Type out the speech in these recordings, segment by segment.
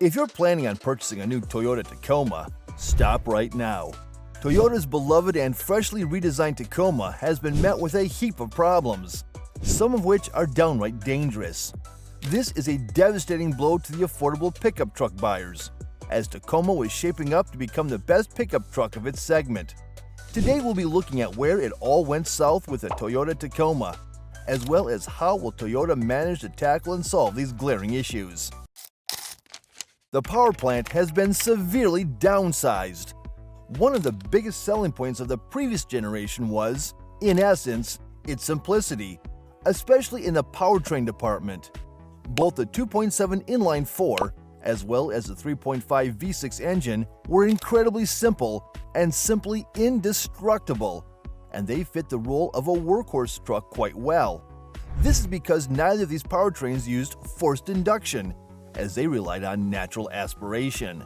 If you're planning on purchasing a new Toyota Tacoma, stop right now. Toyota's beloved and freshly redesigned Tacoma has been met with a heap of problems, some of which are downright dangerous. This is a devastating blow to the affordable pickup truck buyers, as Tacoma was shaping up to become the best pickup truck of its segment. Today we'll be looking at where it all went south with the Toyota Tacoma, as well as how will Toyota manage to tackle and solve these glaring issues. The power plant has been severely downsized. One of the biggest selling points of the previous generation was, in essence, its simplicity, especially in the powertrain department. Both the 2.7 inline-4 as well as the 3.5 V6 engine were incredibly simple and simply indestructible, and they fit the role of a workhorse truck quite well. This is because neither of these powertrains used forced induction, as they relied on natural aspiration.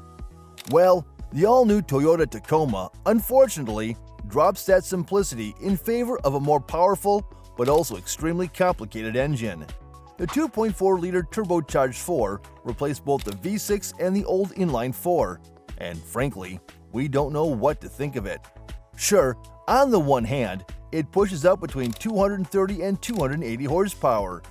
Well, the all-new Toyota Tacoma, unfortunately, drops that simplicity in favor of a more powerful but also extremely complicated engine. The 2.4-liter turbocharged 4 replaced both the V6 and the old inline-4, and frankly, we don't know what to think of it. Sure, on the one hand, it pushes out between 230 and 280 horsepower,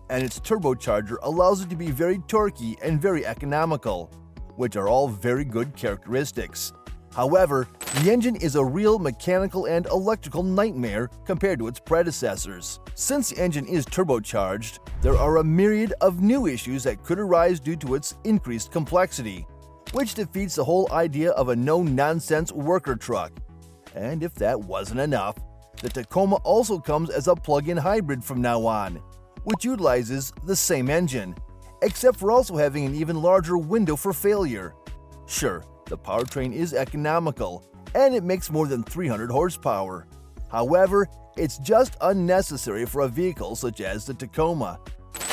and its turbocharger allows it to be very torquey and very economical, which are all very good characteristics. However, the engine is a real mechanical and electrical nightmare compared to its predecessors. Since the engine is turbocharged, there are a myriad of new issues that could arise due to its increased complexity, which defeats the whole idea of a no-nonsense worker truck. And if that wasn't enough, the Tacoma also comes as a plug-in hybrid from now on, which utilizes the same engine, except for also having an even larger window for failure. Sure, the powertrain is economical, and it makes more than 300 horsepower. However, it's just unnecessary for a vehicle such as the Tacoma.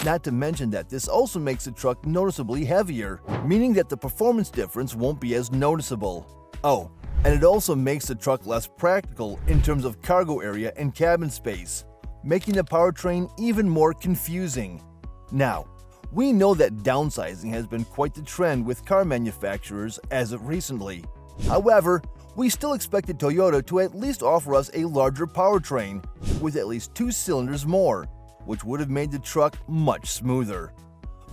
Not to mention that this also makes the truck noticeably heavier, meaning that the performance difference won't be as noticeable. Oh, and it also makes the truck less practical in terms of cargo area and cabin space, making the powertrain even more confusing. Now, we know that downsizing has been quite the trend with car manufacturers as of recently. However, we still expected Toyota to at least offer us a larger powertrain with at least 2 cylinders more, which would have made the truck much smoother.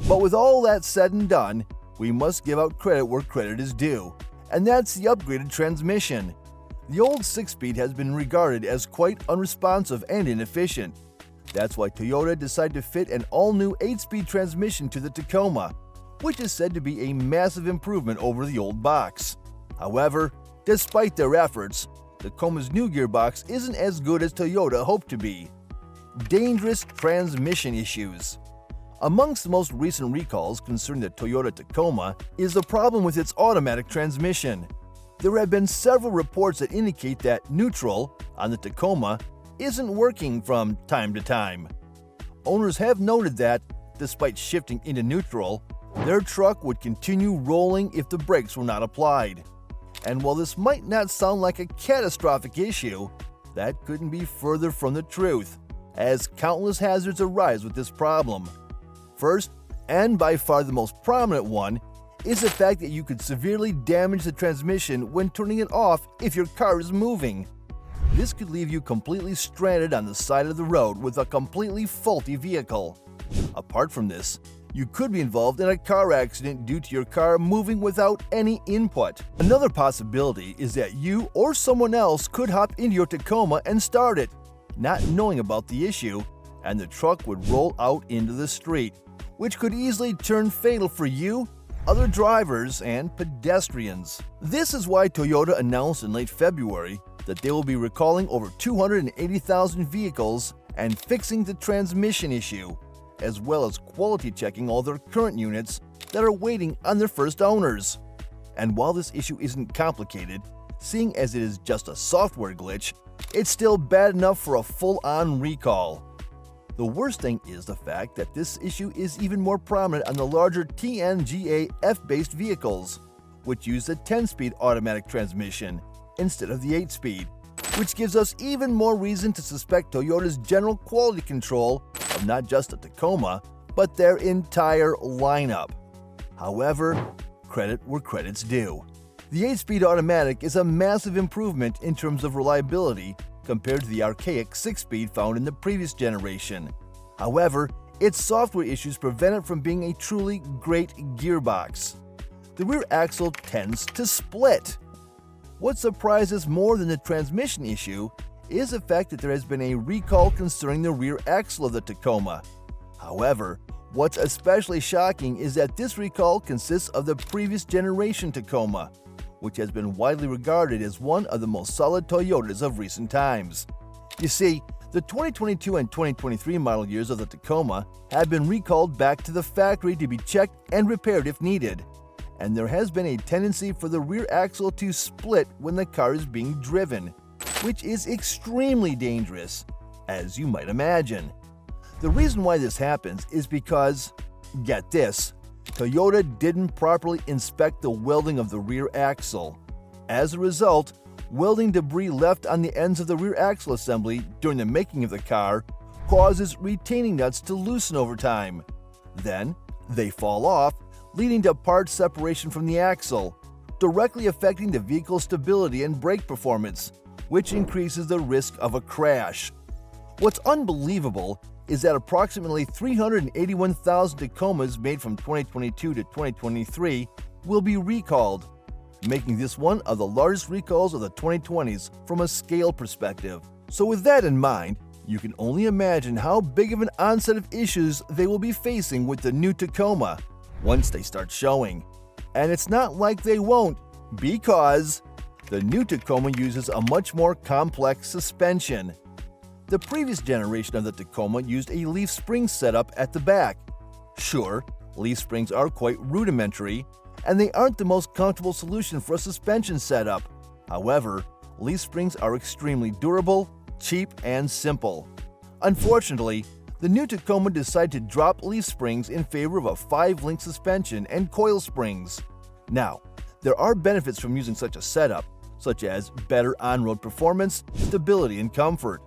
But with all that said and done, we must give out credit where credit is due, and that's the upgraded transmission. The old 6-speed has been regarded as quite unresponsive and inefficient. That's why Toyota decided to fit an all-new 8-speed transmission to the Tacoma, which is said to be a massive improvement over the old box. However, despite their efforts, Tacoma's new gearbox isn't as good as Toyota hoped to be. Dangerous transmission issues. Amongst the most recent recalls concerning the Toyota Tacoma is the problem with its automatic transmission. There have been several reports that indicate that neutral on the Tacoma isn't working from time to time. Owners have noted that, despite shifting into neutral, their truck would continue rolling if the brakes were not applied. And while this might not sound like a catastrophic issue, that couldn't be further from the truth, as countless hazards arise with this problem. First, and by far the most prominent one, is the fact that you could severely damage the transmission when turning it off if your car is moving. This could leave you completely stranded on the side of the road with a completely faulty vehicle. Apart from this, you could be involved in a car accident due to your car moving without any input. Another possibility is that you or someone else could hop into your Tacoma and start it, not knowing about the issue, and the truck would roll out into the street, which could easily turn fatal for you, other drivers, and pedestrians. This is why Toyota announced in late February that they will be recalling over 280,000 vehicles and fixing the transmission issue, as well as quality checking all their current units that are waiting on their first owners. And while this issue isn't complicated, seeing as it is just a software glitch, it's still bad enough for a full-on recall. The worst thing is the fact that this issue is even more prominent on the larger TNGA F-based vehicles, which use the 10-speed automatic transmission instead of the 8-speed, which gives us even more reason to suspect Toyota's general quality control of not just the Tacoma, but their entire lineup. However, credit where credit's due. The 8-speed automatic is a massive improvement in terms of reliability compared to the archaic 6-speed found in the previous generation. However, its software issues prevent it from being a truly great gearbox. The rear axle tends to split. What surprises more than the transmission issue is the fact that there has been a recall concerning the rear axle of the Tacoma. However, what's especially shocking is that this recall consists of the previous generation Tacoma, which has been widely regarded as one of the most solid Toyotas of recent times. You see, the 2022 and 2023 model years of the Tacoma have been recalled back to the factory to be checked and repaired if needed, and there has been a tendency for the rear axle to split when the car is being driven, which is extremely dangerous, as you might imagine. The reason why this happens is because, get this, Toyota didn't properly inspect the welding of the rear axle. As a result, welding debris left on the ends of the rear axle assembly during the making of the car causes retaining nuts to loosen over time. Then, they fall off, leading to part separation from the axle, directly affecting the vehicle's stability and brake performance, which increases the risk of a crash. What's unbelievable is that approximately 381,000 Tacomas made from 2022 to 2023 will be recalled, making this one of the largest recalls of the 2020s from a scale perspective. So with that in mind, you can only imagine how big of an onset of issues they will be facing with the new Tacoma once they start showing. And it's not like they won't, because the new Tacoma uses a much more complex suspension. The previous generation of the Tacoma used a leaf spring setup at the back. Sure, leaf springs are quite rudimentary, and they aren't the most comfortable solution for a suspension setup. However, leaf springs are extremely durable, cheap, and simple. Unfortunately, the new Tacoma decided to drop leaf springs in favor of a 5-link suspension and coil springs. Now, there are benefits from using such a setup, such as better on-road performance, stability, and comfort.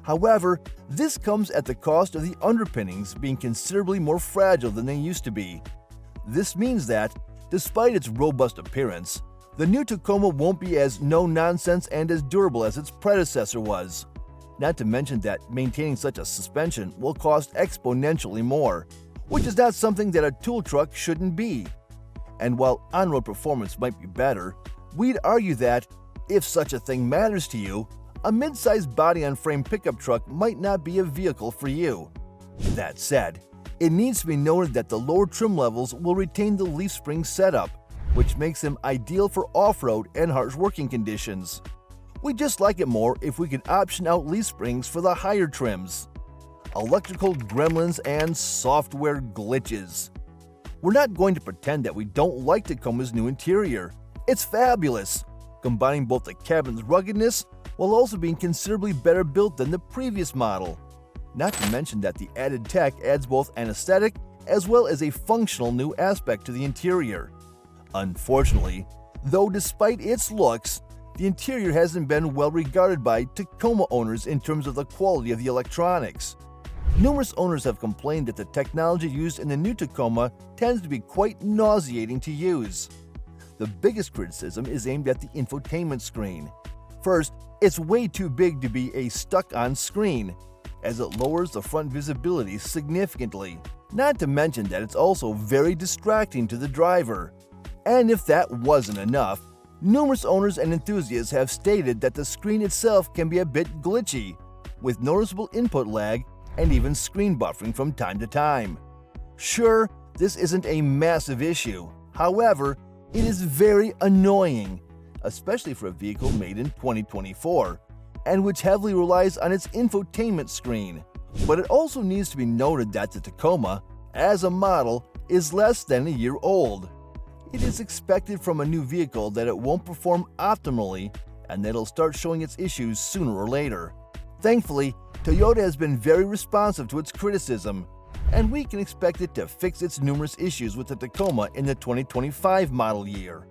However, this comes at the cost of the underpinnings being considerably more fragile than they used to be. This means that, despite its robust appearance, the new Tacoma won't be as no-nonsense and as durable as its predecessor was. Not to mention that maintaining such a suspension will cost exponentially more, which is not something that a tool truck shouldn't be. And while on-road performance might be better, we'd argue that, if such a thing matters to you, a mid-sized body-on-frame pickup truck might not be a vehicle for you. That said, it needs to be noted that the lower trim levels will retain the leaf spring setup, which makes them ideal for off-road and harsh working conditions. We'd just like it more if we could option out leaf springs for the higher trims. Electrical gremlins and software glitches. We're not going to pretend that we don't like Tacoma's new interior. It's fabulous, combining both the cabin's ruggedness while also being considerably better built than the previous model. Not to mention that the added tech adds both an aesthetic as well as a functional new aspect to the interior. Unfortunately, though, despite its looks, the interior hasn't been well regarded by Tacoma owners in terms of the quality of the electronics. Numerous owners have complained that the technology used in the new Tacoma tends to be quite nauseating to use. The biggest criticism is aimed at the infotainment screen. First, it's way too big to be a stuck-on screen, as it lowers the front visibility significantly. Not to mention that it's also very distracting to the driver. And if that wasn't enough, numerous owners and enthusiasts have stated that the screen itself can be a bit glitchy, with noticeable input lag and even screen buffering from time to time. Sure, this isn't a massive issue. However, it is very annoying, especially for a vehicle made in 2024, and which heavily relies on its infotainment screen. But it also needs to be noted that the Tacoma, as a model, is less than a year old. It is expected from a new vehicle that it won't perform optimally and that it'll start showing its issues sooner or later. Thankfully, Toyota has been very responsive to its criticism, and we can expect it to fix its numerous issues with the Tacoma in the 2025 model year.